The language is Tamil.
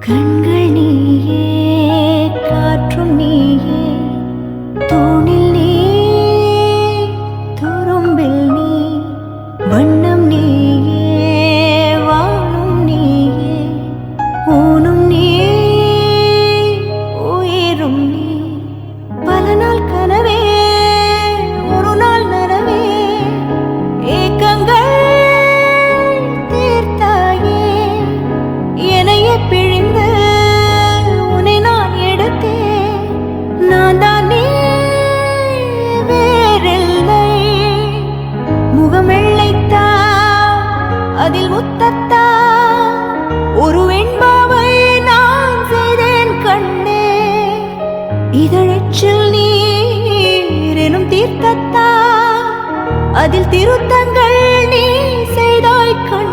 கண்கள் நீயே, காற்றும் நீயே, தூணில் நீ, துரும்பில் நீ, வண்ணம் நீயே, வானும் நீயே, ஊனும் நீ, உயிரும் நீ. பல நாள் கனவே, ஒரு நாள் நனவே, ஏக்கங்கள் தீர்த்தாயே, என்னையே பிழிந்து உன்னை நான் எடுத்தேன். நான் தான் நீ, வேறில்லை. முகம் வெள்ளைத்தா, அதில் முத்தத்தா, ஒரு வெண்பாவை நான் செய்தேன் கண்ணே. இதழச்சில் நீர் எனும் தீர்த்தத்தா, அதில் திருத்தங்கள் நீ செய்தாய் கண்ணே.